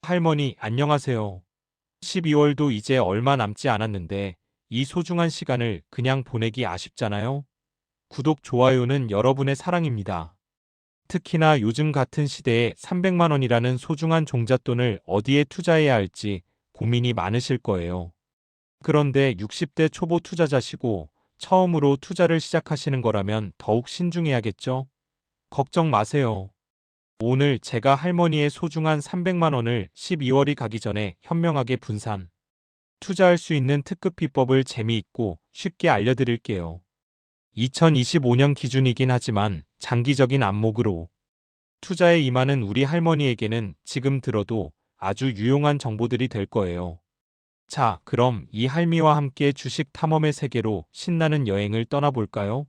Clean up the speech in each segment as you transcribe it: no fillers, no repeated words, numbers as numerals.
할머니, 안녕하세요. 12월도 이제 얼마 남지 않았는데 이 소중한 시간을 그냥 보내기 아쉽잖아요. 구독, 좋아요는 여러분의 사랑입니다. 특히나 요즘 같은 시대에 300만 원이라는 소중한 종잣돈을 어디에 투자해야 할지 고민이 많으실 거예요. 그런데 60대 초보 투자자시고 처음으로 투자를 시작하시는 거라면 더욱 신중해야겠죠? 걱정 마세요. 오늘 제가 할머니의 소중한 300만 원을 12월이 가기 전에 현명하게 분산, 투자할 수 있는 특급 비법을 재미있고 쉽게 알려드릴게요. 2025년 기준이긴 하지만 장기적인 안목으로 투자에 임하는 우리 할머니에게는 지금 들어도 아주 유용한 정보들이 될 거예요. 자, 그럼 이 할미와 함께 주식 탐험의 세계로 신나는 여행을 떠나볼까요?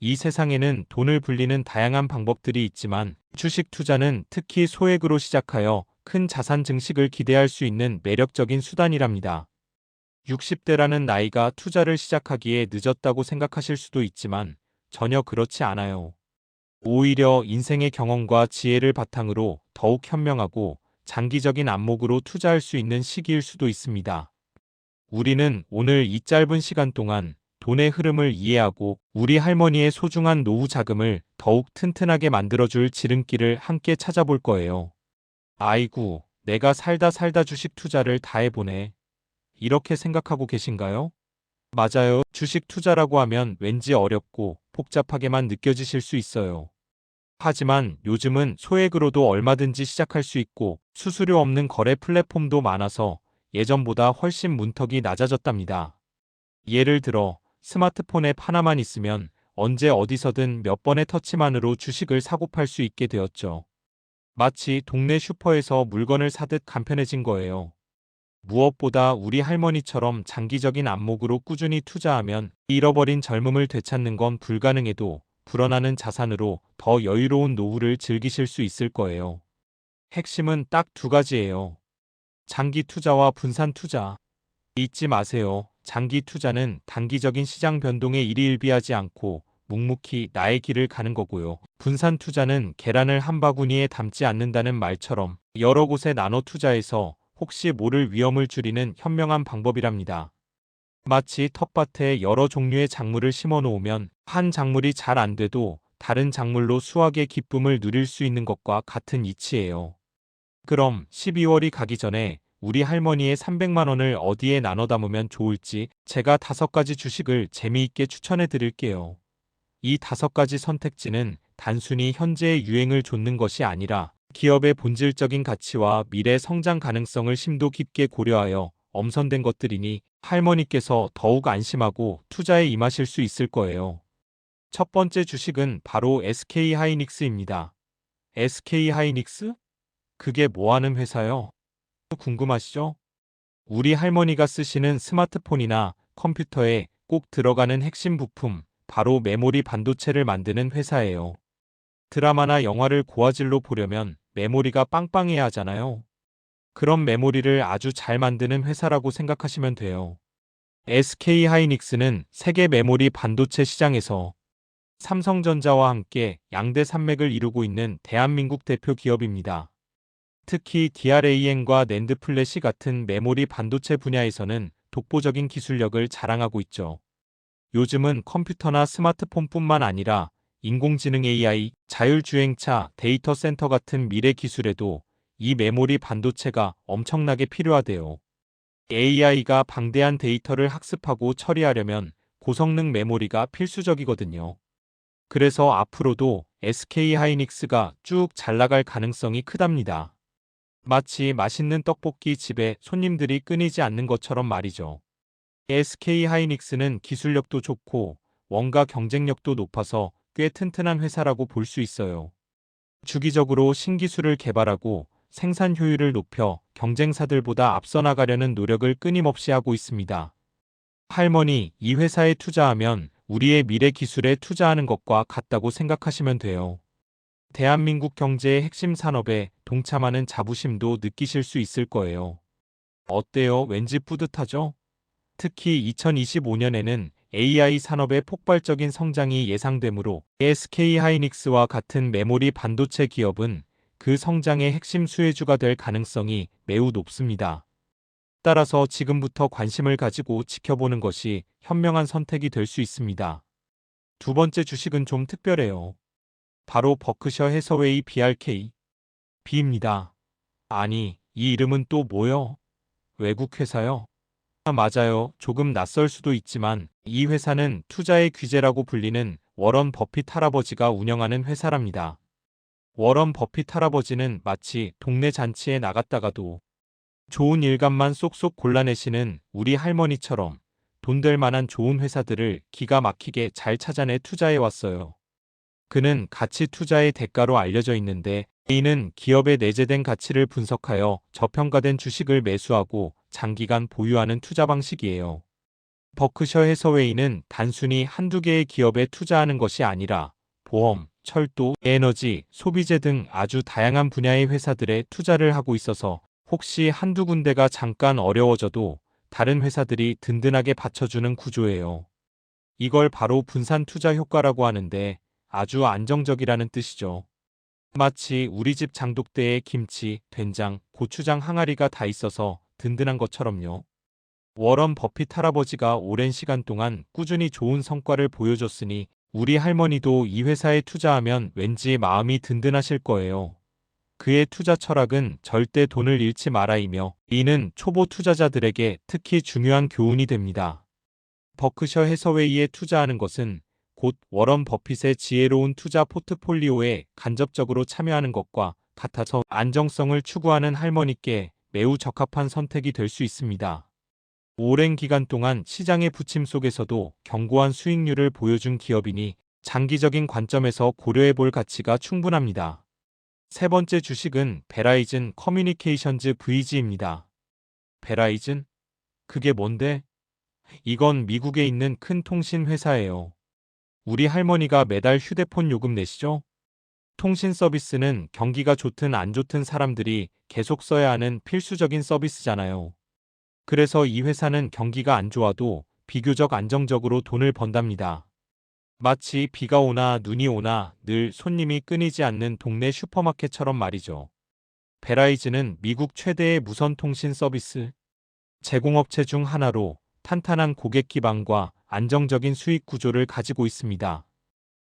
이 세상에는 돈을 불리는 다양한 방법들이 있지만 주식 투자는 특히 소액으로 시작하여 큰 자산 증식을 기대할 수 있는 매력적인 수단이랍니다. 60대라는 나이가 투자를 시작하기에 늦었다고 생각하실 수도 있지만 전혀 그렇지 않아요. 오히려 인생의 경험과 지혜를 바탕으로 더욱 현명하고 장기적인 안목으로 투자할 수 있는 시기일 수도 있습니다. 우리는 오늘 이 짧은 시간 동안 돈의 흐름을 이해하고 우리 할머니의 소중한 노후 자금을 더욱 튼튼하게 만들어줄 지름길을 함께 찾아볼 거예요. 아이고, 내가 살다 살다 주식 투자를 다 해보네. 이렇게 생각하고 계신가요? 맞아요. 주식 투자라고 하면 왠지 어렵고 복잡하게만 느껴지실 수 있어요. 하지만 요즘은 소액으로도 얼마든지 시작할 수 있고 수수료 없는 거래 플랫폼도 많아서 예전보다 훨씬 문턱이 낮아졌답니다. 예를 들어 스마트폰 앱 하나만 있으면 언제 어디서든 몇 번의 터치만으로 주식을 사고 팔 수 있게 되었죠. 마치 동네 슈퍼에서 물건을 사듯 간편해진 거예요. 무엇보다 우리 할머니처럼 장기적인 안목으로 꾸준히 투자하면 잃어버린 젊음을 되찾는 건 불가능해도 불어나는 자산으로 더 여유로운 노후를 즐기실 수 있을 거예요. 핵심은 딱 두 가지예요. 장기 투자와 분산 투자. 잊지 마세요. 장기 투자는 단기적인 시장 변동에 일희일비하지 않고 묵묵히 나의 길을 가는 거고요. 분산 투자는 계란을 한 바구니에 담지 않는다는 말처럼 여러 곳에 나눠 투자해서 혹시 모를 위험을 줄이는 현명한 방법이랍니다. 마치 텃밭에 여러 종류의 작물을 심어 놓으면 한 작물이 잘 안 돼도 다른 작물로 수확의 기쁨을 누릴 수 있는 것과 같은 이치예요. 그럼 12월이 가기 전에 우리 할머니의 300만 원을 어디에 나눠 담으면 좋을지 제가 5가지 주식을 재미있게 추천해 드릴게요. 이 5가지 선택지는 단순히 현재의 유행을 좇는 것이 아니라 기업의 본질적인 가치와 미래 성장 가능성을 심도 깊게 고려하여 엄선된 것들이니 할머니께서 더욱 안심하고 투자에 임하실 수 있을 거예요. 첫 번째 주식은 바로 SK하이닉스입니다. SK하이닉스? 그게 뭐 하는 회사요? 궁금하시죠? 우리 할머니가 쓰시는 스마트폰이나 컴퓨터에 꼭 들어가는 핵심 부품, 바로 메모리 반도체를 만드는 회사예요. 드라마나 영화를 고화질로 보려면 메모리가 빵빵해야 하잖아요. 그런 메모리를 아주 잘 만드는 회사라고 생각하시면 돼요. SK하이닉스는 세계 메모리 반도체 시장에서 삼성전자와 함께 양대 산맥을 이루고 있는 대한민국 대표 기업입니다. 특히 DRAM과 낸드 플래시 같은 메모리 반도체 분야에서는 독보적인 기술력을 자랑하고 있죠. 요즘은 컴퓨터나 스마트폰뿐만 아니라 인공지능 AI, 자율주행차, 데이터 센터 같은 미래 기술에도 이 메모리 반도체가 엄청나게 필요하대요. AI가 방대한 데이터를 학습하고 처리하려면 고성능 메모리가 필수적이거든요. 그래서 앞으로도 SK하이닉스가 쭉 잘 나갈 가능성이 크답니다. 마치 맛있는 떡볶이 집에 손님들이 끊이지 않는 것처럼 말이죠. SK하이닉스는 기술력도 좋고 원가 경쟁력도 높아서 꽤 튼튼한 회사라고 볼 수 있어요. 주기적으로 신기술을 개발하고 생산 효율을 높여 경쟁사들보다 앞서 나가려는 노력을 끊임없이 하고 있습니다. 할머니, 이 회사에 투자하면 우리의 미래 기술에 투자하는 것과 같다고 생각하시면 돼요. 대한민국 경제의 핵심 산업에 동참하는 자부심도 느끼실 수 있을 거예요. 어때요? 왠지 뿌듯하죠? 특히 2025년에는 AI 산업의 폭발적인 성장이 예상되므로 SK하이닉스와 같은 메모리 반도체 기업은 그 성장의 핵심 수혜주가 될 가능성이 매우 높습니다. 따라서 지금부터 관심을 가지고 지켜보는 것이 현명한 선택이 될 수 있습니다. 두 번째 주식은 좀 특별해요. 바로 버크셔 해서웨이 BRK, B입니다. 아니, 이 이름은 또 뭐요? 외국 회사요? 맞아요. 조금 낯설 수도 있지만 이 회사는 투자의 귀재라고 불리는 워런 버핏 할아버지가 운영하는 회사랍니다. 워런 버핏 할아버지는 마치 동네 잔치에 나갔다가도 좋은 일감만 쏙쏙 골라내시는 우리 할머니처럼 돈 될 만한 좋은 회사들을 기가 막히게 잘 찾아내 투자해 왔어요. 그는 가치 투자의 대가로 알려져 있는데 A는 기업의 내재된 가치를 분석하여 저평가된 주식을 매수하고 장기간 보유하는 투자 방식이에요. 버크셔 해서웨이는 단순히 한두 개의 기업에 투자하는 것이 아니라 보험, 철도, 에너지, 소비재 등 아주 다양한 분야의 회사들에 투자를 하고 있어서 혹시 한두 군데가 잠깐 어려워져도 다른 회사들이 든든하게 받쳐주는 구조예요. 이걸 바로 분산 투자 효과라고 하는데 아주 안정적이라는 뜻이죠. 마치 우리 집 장독대에 김치, 된장, 고추장 항아리가 다 있어서 든든한 것처럼요. 워런 버핏 할아버지가 오랜 시간 동안 꾸준히 좋은 성과를 보여줬으니 우리 할머니도 이 회사에 투자하면 왠지 마음이 든든하실 거예요. 그의 투자 철학은 절대 돈을 잃지 마라이며 이는 초보 투자자들에게 특히 중요한 교훈이 됩니다. 버크셔 해서웨이에 투자하는 것은 곧 워런 버핏의 지혜로운 투자 포트폴리오에 간접적으로 참여하는 것과 같아서 안정성을 추구하는 할머니께 매우 적합한 선택이 될 수 있습니다. 오랜 기간 동안 시장의 부침 속에서도 견고한 수익률을 보여준 기업이니 장기적인 관점에서 고려해 볼 가치가 충분합니다. 세 번째 주식은 베라이즌 커뮤니케이션즈 VG입니다. 베라이즌? 그게 뭔데? 이건 미국에 있는 큰 통신 회사예요. 우리 할머니가 매달 휴대폰 요금 내시죠? 통신 서비스는 경기가 좋든 안 좋든 사람들이 계속 써야 하는 필수적인 서비스잖아요. 그래서 이 회사는 경기가 안 좋아도 비교적 안정적으로 돈을 번답니다. 마치 비가 오나 눈이 오나 늘 손님이 끊이지 않는 동네 슈퍼마켓처럼 말이죠. 베라이즌은 미국 최대의 무선 통신 서비스 제공업체 중 하나로 탄탄한 고객 기반과 안정적인 수익 구조를 가지고 있습니다.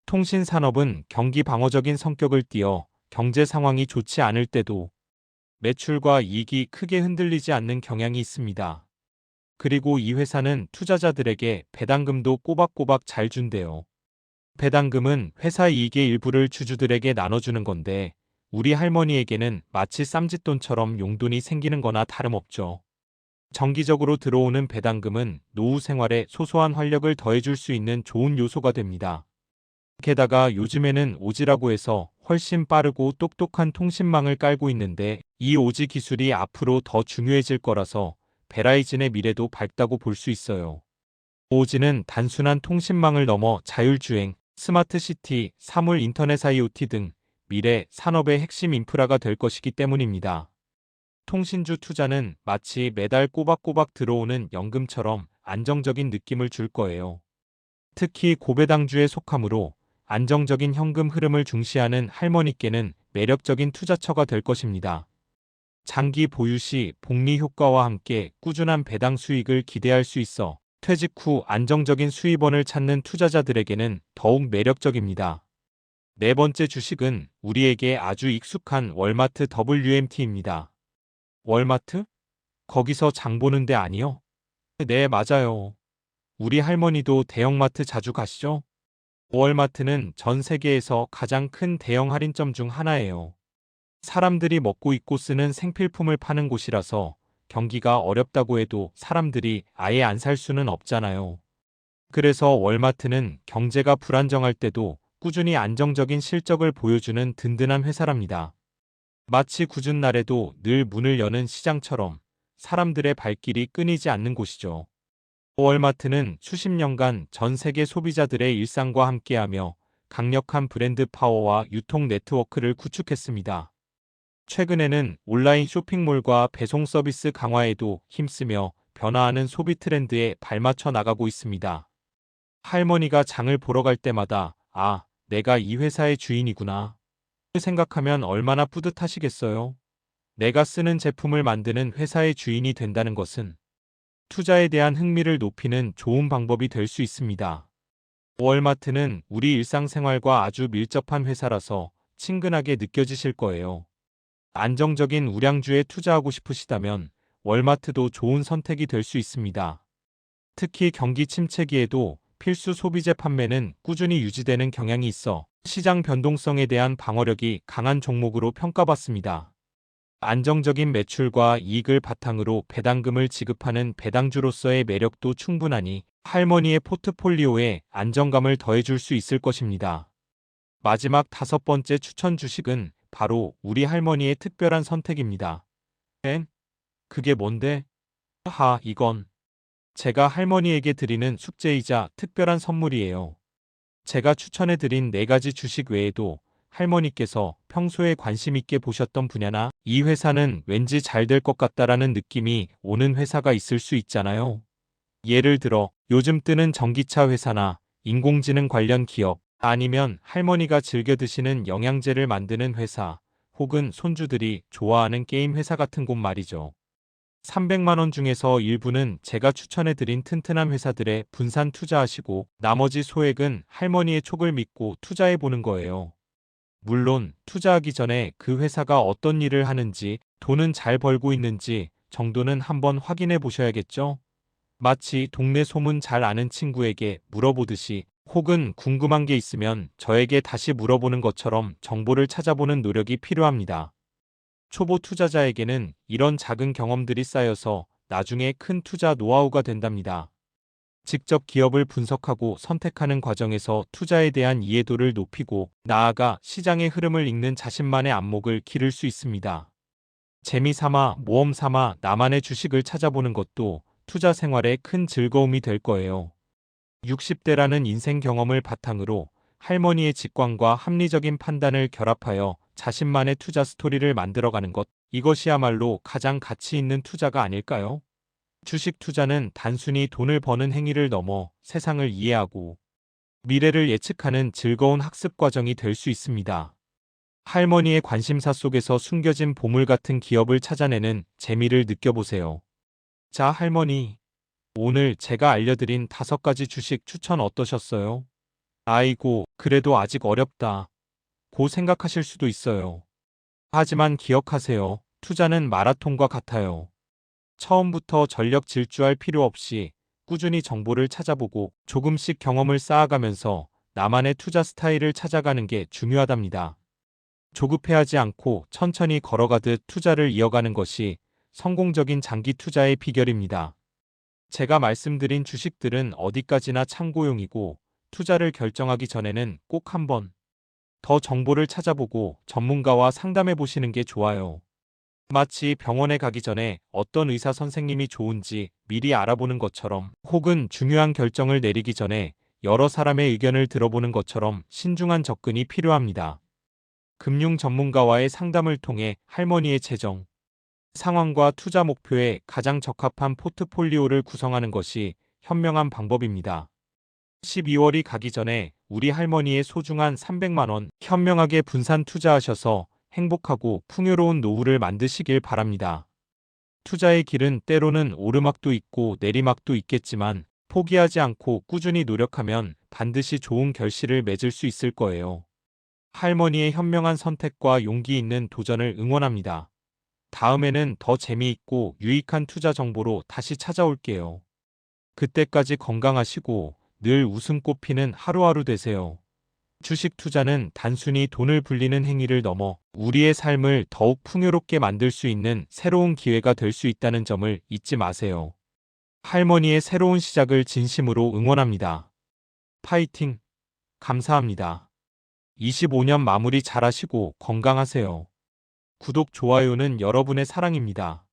통신 산업은 경기 방어적인 성격을 띠어 경제 상황이 좋지 않을 때도 매출과 이익이 크게 흔들리지 않는 경향이 있습니다. 그리고 이 회사는 투자자들에게 배당금도 꼬박꼬박 잘 준대요. 배당금은 회사 이익의 일부를 주주들에게 나눠주는 건데 우리 할머니에게는 마치 쌈짓돈처럼 용돈이 생기는 거나 다름없죠. 정기적으로 들어오는 배당금은 노후 생활에 소소한 활력을 더해줄 수 있는 좋은 요소가 됩니다. 게다가 요즘에는 오지라고 해서 훨씬 빠르고 똑똑한 통신망을 깔고 있는데 이 오지 기술이 앞으로 더 중요해질 거라서 베라이즌의 미래도 밝다고 볼 수 있어요. 오지는 단순한 통신망을 넘어 자율주행, 스마트시티, 사물 인터넷 IoT 등 미래 산업의 핵심 인프라가 될 것이기 때문입니다. 통신주 투자는 마치 매달 꼬박꼬박 들어오는 연금처럼 안정적인 느낌을 줄 거예요. 특히 고배당주에 속하므로 안정적인 현금 흐름을 중시하는 할머니께는 매력적인 투자처가 될 것입니다. 장기 보유 시 복리 효과와 함께 꾸준한 배당 수익을 기대할 수 있어 퇴직 후 안정적인 수입원을 찾는 투자자들에게는 더욱 매력적입니다. 네 번째 주식은 우리에게 아주 익숙한 월마트 WMT입니다. 월마트? 거기서 장 보는 데 아니요? 네, 맞아요. 우리 할머니도 대형마트 자주 가시죠? 월마트는 전 세계에서 가장 큰 대형 할인점 중 하나예요. 사람들이 먹고 입고 쓰는 생필품을 파는 곳이라서 경기가 어렵다고 해도 사람들이 아예 안 살 수는 없잖아요. 그래서 월마트는 경제가 불안정할 때도 꾸준히 안정적인 실적을 보여주는 든든한 회사랍니다. 마치 궂은 날에도 늘 문을 여는 시장처럼 사람들의 발길이 끊이지 않는 곳이죠. 월마트는 수십 년간 전 세계 소비자들의 일상과 함께하며 강력한 브랜드 파워와 유통 네트워크를 구축했습니다. 최근에는 온라인 쇼핑몰과 배송 서비스 강화에도 힘쓰며 변화하는 소비 트렌드에 발맞춰 나가고 있습니다. 할머니가 장을 보러 갈 때마다 아, 내가 이 회사의 주인이구나 생각하면 얼마나 뿌듯하시겠어요? 내가 쓰는 제품을 만드는 회사의 주인이 된다는 것은 투자에 대한 흥미를 높이는 좋은 방법이 될 수 있습니다. 월마트는 우리 일상생활과 아주 밀접한 회사라서 친근하게 느껴지실 거예요. 안정적인 우량주에 투자하고 싶으시다면 월마트도 좋은 선택이 될 수 있습니다. 특히 경기 침체기에도 필수 소비재 판매는 꾸준히 유지되는 경향이 있어 시장 변동성에 대한 방어력이 강한 종목으로 평가받습니다. 안정적인 매출과 이익을 바탕으로 배당금을 지급하는 배당주로서의 매력도 충분하니 할머니의 포트폴리오에 안정감을 더해줄 수 있을 것입니다. 마지막 5번째 추천 주식은 바로 우리 할머니의 특별한 선택입니다. 그게 뭔데? 이건 제가 할머니에게 드리는 숙제이자 특별한 선물이에요. 제가 추천해드린 4가지 주식 외에도 할머니께서 평소에 관심 있게 보셨던 분야나 이 회사는 왠지 잘 될 것 같다라는 느낌이 오는 회사가 있을 수 있잖아요. 예를 들어 요즘 뜨는 전기차 회사나 인공지능 관련 기업, 아니면 할머니가 즐겨 드시는 영양제를 만드는 회사, 혹은 손주들이 좋아하는 게임 회사 같은 곳 말이죠. 300만 원 중에서 일부는 제가 추천해드린 튼튼한 회사들에 분산 투자하시고 나머지 소액은 할머니의 촉을 믿고 투자해보는 거예요. 물론 투자하기 전에 그 회사가 어떤 일을 하는지, 돈은 잘 벌고 있는지 정도는 한번 확인해 보셔야겠죠? 마치 동네 소문 잘 아는 친구에게 물어보듯이, 혹은 궁금한 게 있으면 저에게 다시 물어보는 것처럼 정보를 찾아보는 노력이 필요합니다. 초보 투자자에게는 이런 작은 경험들이 쌓여서 나중에 큰 투자 노하우가 된답니다. 직접 기업을 분석하고 선택하는 과정에서 투자에 대한 이해도를 높이고 나아가 시장의 흐름을 읽는 자신만의 안목을 기를 수 있습니다. 재미삼아 모험 삼아 나만의 주식을 찾아보는 것도 투자 생활에 큰 즐거움이 될 거예요. 60대라는 인생 경험을 바탕으로 할머니의 직관과 합리적인 판단을 결합하여 자신만의 투자 스토리를 만들어가는 것, 이것이야말로 가장 가치 있는 투자가 아닐까요? 주식 투자는 단순히 돈을 버는 행위를 넘어 세상을 이해하고 미래를 예측하는 즐거운 학습 과정이 될 수 있습니다. 할머니의 관심사 속에서 숨겨진 보물 같은 기업을 찾아내는 재미를 느껴보세요. 자, 할머니. 오늘 제가 알려드린 5가지 주식 추천 어떠셨어요? 아이고, 그래도 아직 어렵다 고 생각하실 수도 있어요. 하지만 기억하세요. 투자는 마라톤과 같아요. 처음부터 전력 질주할 필요 없이 꾸준히 정보를 찾아보고 조금씩 경험을 쌓아가면서 나만의 투자 스타일을 찾아가는 게 중요하답니다. 조급해하지 않고 천천히 걸어가듯 투자를 이어가는 것이 성공적인 장기 투자의 비결입니다. 제가 말씀드린 주식들은 어디까지나 참고용이고 투자를 결정하기 전에는 꼭 한번 더 정보를 찾아보고 전문가와 상담해 보시는 게 좋아요. 마치 병원에 가기 전에 어떤 의사 선생님이 좋은지 미리 알아보는 것처럼, 혹은 중요한 결정을 내리기 전에 여러 사람의 의견을 들어보는 것처럼 신중한 접근이 필요합니다. 금융 전문가와의 상담을 통해 할머니의 재정 상황과 투자 목표에 가장 적합한 포트폴리오를 구성하는 것이 현명한 방법입니다. 12월이 가기 전에 우리 할머니의 소중한 300만 원 현명하게 분산 투자하셔서 행복하고 풍요로운 노후를 만드시길 바랍니다. 투자의 길은 때로는 오르막도 있고 내리막도 있겠지만 포기하지 않고 꾸준히 노력하면 반드시 좋은 결실을 맺을 수 있을 거예요. 할머니의 현명한 선택과 용기 있는 도전을 응원합니다. 다음에는 더 재미있고 유익한 투자 정보로 다시 찾아올게요. 그때까지 건강하시고 늘 웃음꽃 피는 하루하루 되세요. 주식 투자는 단순히 돈을 불리는 행위를 넘어 우리의 삶을 더욱 풍요롭게 만들 수 있는 새로운 기회가 될 수 있다는 점을 잊지 마세요. 할머니의 새로운 시작을 진심으로 응원합니다. 파이팅! 감사합니다. 25년 마무리 잘하시고 건강하세요. 구독, 좋아요는 여러분의 사랑입니다.